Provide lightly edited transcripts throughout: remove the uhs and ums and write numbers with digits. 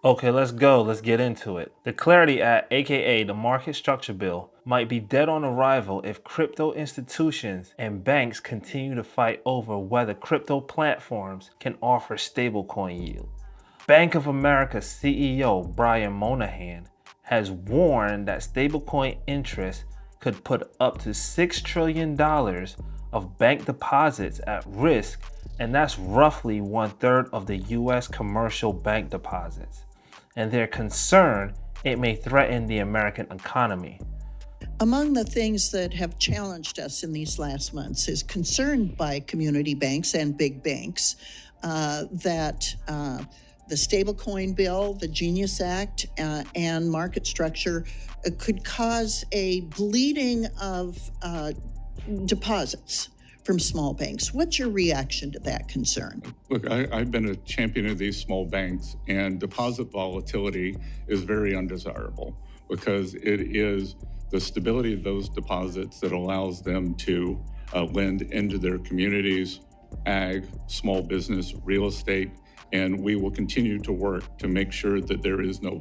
Okay, let's go. Let's get into it. The Clarity Act, aka the Market Structure Bill, might be dead on arrival if crypto institutions and banks continue to fight over whether crypto platforms can offer stablecoin yield. Bank of America CEO Brian Moynihan has warned that stablecoin interest could put up to $6 trillion of bank deposits at risk, and that's roughly 1/3 of the US commercial bank deposits. And they're concerned it may threaten the American economy. Among the things that have challenged us in these last months is concern by community banks and big banks that the stablecoin bill, the Genius Act, and market structure could cause a bleeding of deposits from small banks. What's your reaction to that concern? Look, I've been a champion of these small banks, and deposit volatility is very undesirable because it is the stability of those deposits that allows them to lend into their communities, ag, small business, real estate, and we will continue to work to make sure that there is no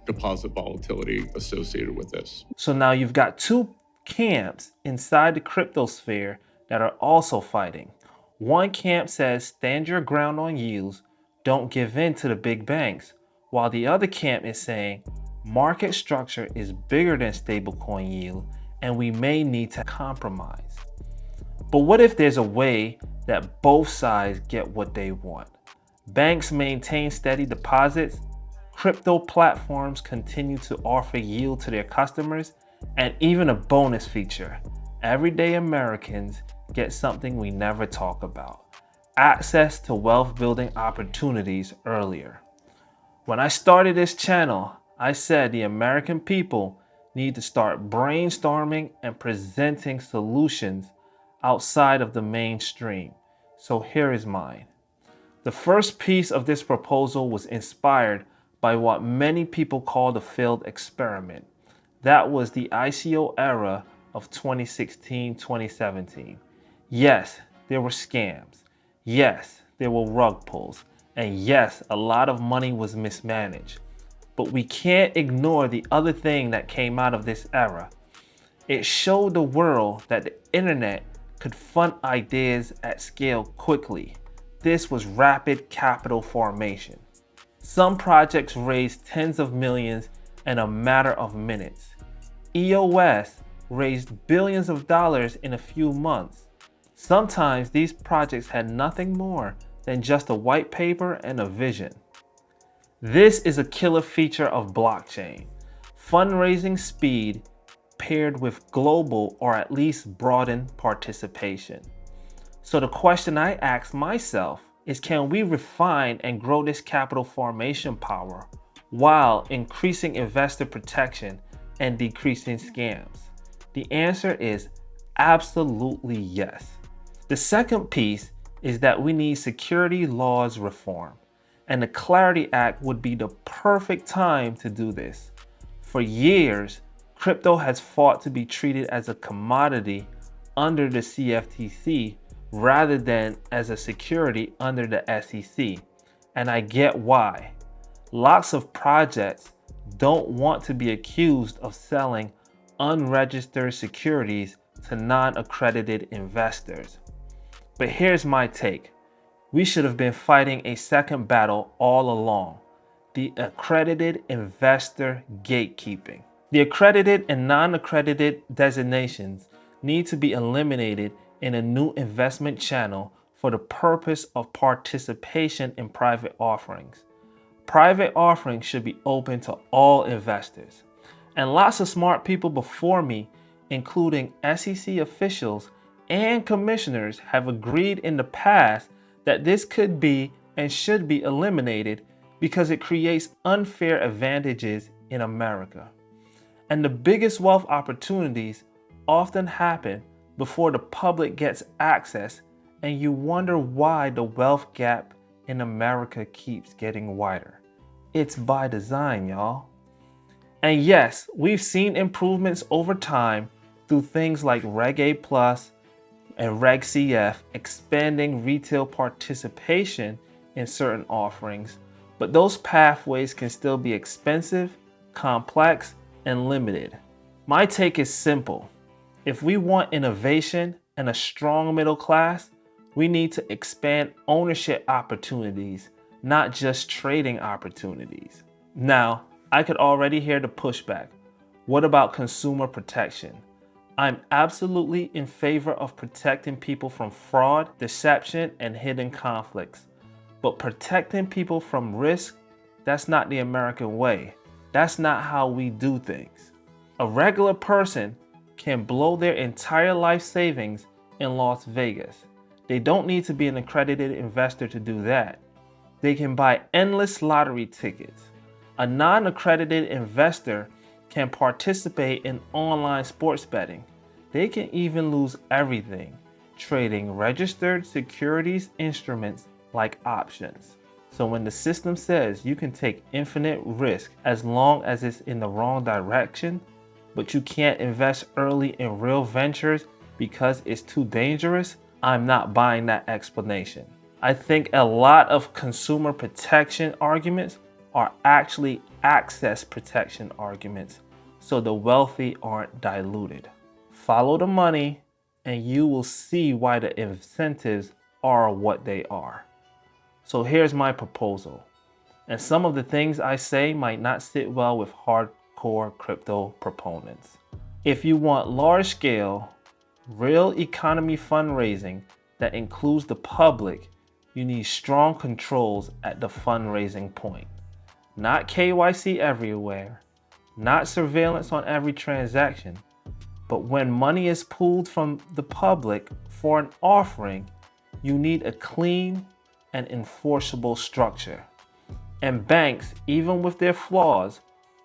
deposit volatility associated with this. So now you've got two camps inside the crypto sphere that are also fighting. One camp says stand your ground on yields, don't give in to the big banks, while the other camp is saying market structure is bigger than stablecoin yield and we may need to compromise. But what if there's a way that both sides get what they want? Banks maintain steady deposits, crypto platforms continue to offer yield to their customers, and even a bonus feature. Everyday Americans get something we never talk about: access to wealth building opportunities earlier. When I started this channel, I said the American people need to start brainstorming and presenting solutions outside of the mainstream. So here is mine. The first piece of this proposal was inspired by what many people call the failed experiment. That was the ICO era of 2016-2017. Yes, there were scams. Yes, there were rug pulls. And yes, a lot of money was mismanaged. But we can't ignore the other thing that came out of this era. It showed the world that the internet could fund ideas at scale quickly. This was rapid capital formation. Some projects raised tens of millions in a matter of minutes. EOS raised billions of dollars in a few months. Sometimes these projects had nothing more than just a white paper and a vision. This is a killer feature of blockchain: fundraising speed paired with global or at least broadened participation. So the question I ask myself is, can we refine and grow this capital formation power while increasing investor protection and decreasing scams? The answer is absolutely yes. The second piece is that we need security laws reform, and the Clarity Act would be the perfect time to do this. For years, crypto has fought to be treated as a commodity under the CFTC rather than as a security under the SEC, and I get why. Lots of projects don't want to be accused of selling unregistered securities to non-accredited investors. But here's my take. We should have been fighting a second battle all along: the accredited investor gatekeeping. The accredited and non-accredited designations need to be eliminated in a new investment channel for the purpose of participation in private offerings. Private offerings should be open to all investors. And lots of smart people before me, including SEC officials and commissioners, have agreed in the past that this could be and should be eliminated because it creates unfair advantages in America. And the biggest wealth opportunities often happen before the public gets access, and you wonder why the wealth gap in America keeps getting wider. It's by design, y'all. And yes, we've seen improvements over time through things like Reg A Plus and Reg CF expanding retail participation in certain offerings, But those pathways can still be expensive, complex, and limited. My take is simple. If we want innovation and a strong middle class, we need to expand ownership opportunities, not just trading opportunities. Now, I could already hear the pushback. What about consumer protection? I'm absolutely in favor of protecting people from fraud, deception, and hidden conflicts. But protecting people from risk, that's not the American way. That's not how we do things. A regular person can blow their entire life savings in Las Vegas. They don't need to be an accredited investor to do that. They can buy endless lottery tickets. A non-accredited investor can participate in online sports betting. They can even lose everything, trading registered securities instruments like options. So when the system says you can take infinite risk as long as it's in the wrong direction, but you can't invest early in real ventures because it's too dangerous, I'm not buying that explanation. I think a lot of consumer protection arguments are actually access protection arguments, so the wealthy aren't diluted. Follow the money and you will see why the incentives are what they are. So here's my proposal. And some of the things I say might not sit well with hardcore crypto proponents. If you want large scale, real economy fundraising that includes the public, you need strong controls at the fundraising point. Not KYC everywhere, not surveillance on every transaction, but when money is pooled from the public for an offering, you need a clean and enforceable structure. And banks, even with their flaws,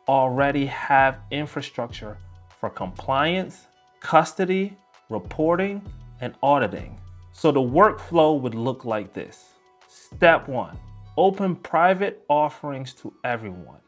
already have infrastructure for compliance, custody, reporting, and auditing. So the workflow would look like this. Step 1, open private offerings to everyone.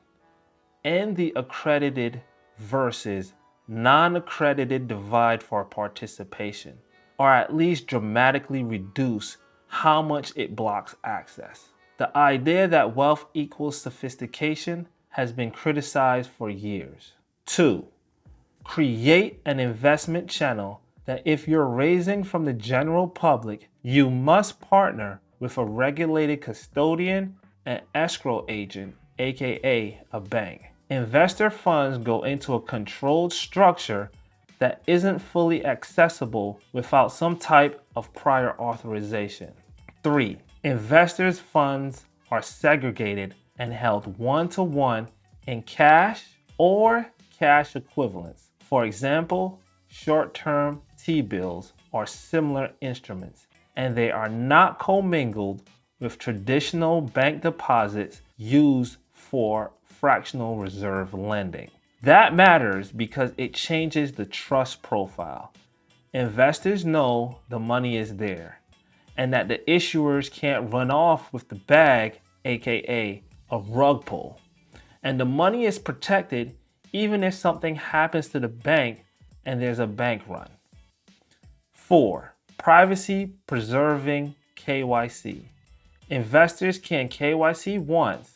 End the accredited versus non-accredited divide for participation, or at least dramatically reduce how much it blocks access. The idea that wealth equals sophistication has been criticized for years. 2, create an investment channel that if you're raising from the general public, you must partner with a regulated custodian and escrow agent, aka a bank. Investor funds go into a controlled structure that isn't fully accessible without some type of prior authorization. 3, investors' funds are segregated and held one-to-one in cash or cash equivalents. For example, short-term T-bills or similar instruments, and they are not commingled with traditional bank deposits used for fractional reserve lending. That matters because it changes the trust profile. Investors know the money is there and that the issuers can't run off with the bag, aka a rug pull. And the money is protected even if something happens to the bank and there's a bank run. 4, privacy preserving KYC. Investors can KYC once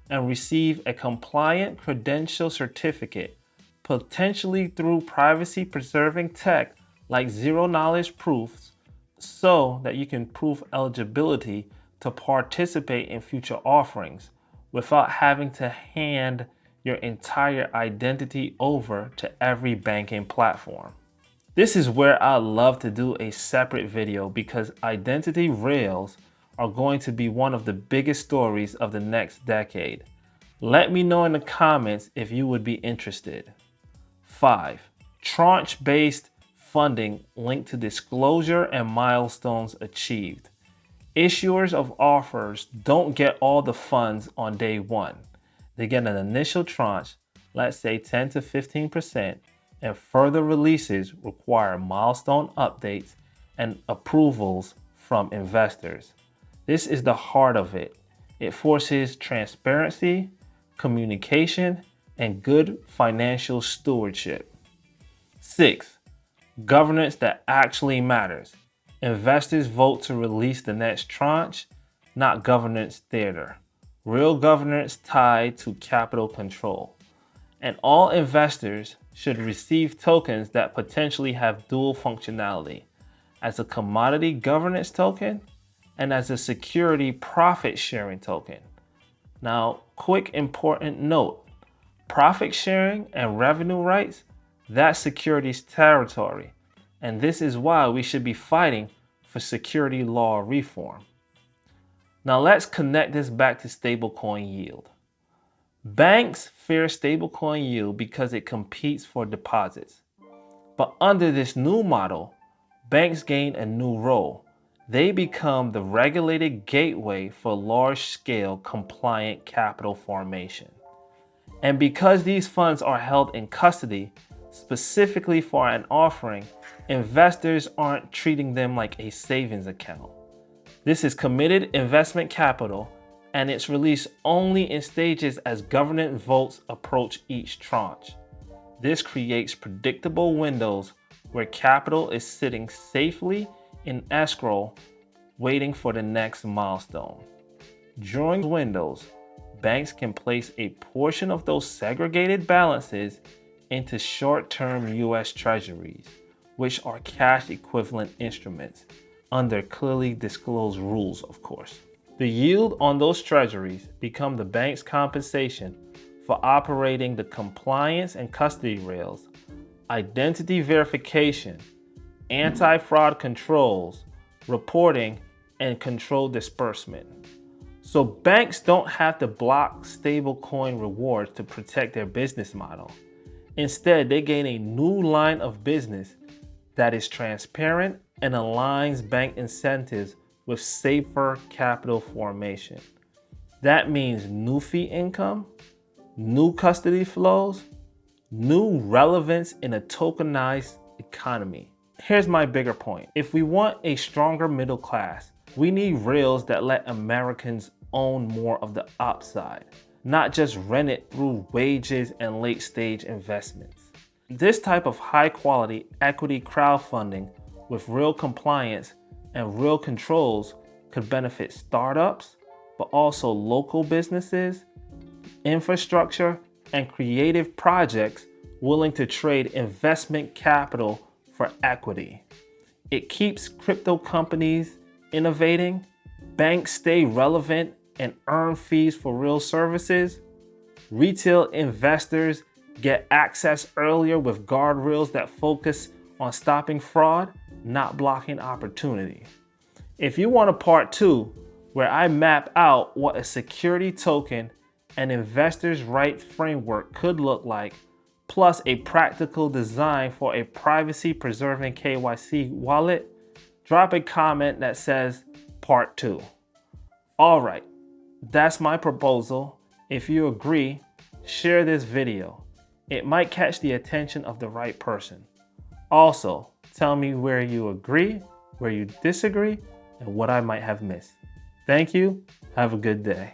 and receive a compliant credential certificate, potentially through privacy preserving tech like zero knowledge proofs, so that you can prove eligibility to participate in future offerings without having to hand your entire identity over to every banking platform. This is where I love to do a separate video because identity rails are going to be one of the biggest stories of the next decade. Let me know in the comments if you would be interested. 5, tranche-based funding linked to disclosure and milestones achieved. Issuers of offers don't get all the funds on day one. They get an initial tranche, let's say 10 to 15%, and further releases require milestone updates and approvals from investors. This is the heart of it. It forces transparency, communication, and good financial stewardship. 6, governance that actually matters. Investors vote to release the next tranche, not governance theater. real governance tied to capital control. And all investors should receive tokens that potentially have dual functionality as a commodity governance token and as a security profit sharing token. Now, quick important note, profit sharing and revenue rights, that's securities territory. And this is why we should be fighting for security law reform. Now let's connect this back to stablecoin yield. Banks fear stablecoin yield because it competes for deposits. But under this new model, banks gain a new role. They become the regulated gateway for large-scale compliant capital formation. And because these funds are held in custody, specifically for an offering, investors aren't treating them like a savings account. This is committed investment capital, and it's released only in stages as government votes approach each tranche. This creates predictable windows where capital is sitting safely in escrow, waiting for the next milestone. During windows, banks can place a portion of those segregated balances into short-term U.S. Treasuries, which are cash equivalent instruments, under clearly disclosed rules, of course. The yield on those treasuries become the bank's compensation for operating the compliance and custody rails, identity verification, anti-fraud controls, reporting, and controlled disbursement. So banks don't have to block stablecoin rewards to protect their business model. Instead, they gain a new line of business that is transparent and aligns bank incentives with safer capital formation. That means new fee income, new custody flows, new relevance in a tokenized economy. Here's my bigger point. If we want a stronger middle class, we need rails that let Americans own more of the upside, not just rent it through wages and late stage investments. This type of high quality equity crowdfunding with real compliance and real controls could benefit startups, but also local businesses, infrastructure, and creative projects willing to trade investment capital for equity. It keeps crypto companies innovating, banks stay relevant and earn fees for real services, retail investors get access earlier with guardrails that focus on stopping fraud, not blocking opportunity. If you want a part 2, where I map out what a security token and investors' rights framework could look like, plus a practical design for a privacy-preserving KYC wallet, drop a comment that says part 2. All right, that's my proposal. If you agree, share this video. It might catch the attention of the right person. Also, tell me where you agree, where you disagree, and what I might have missed. Thank you. Have a good day.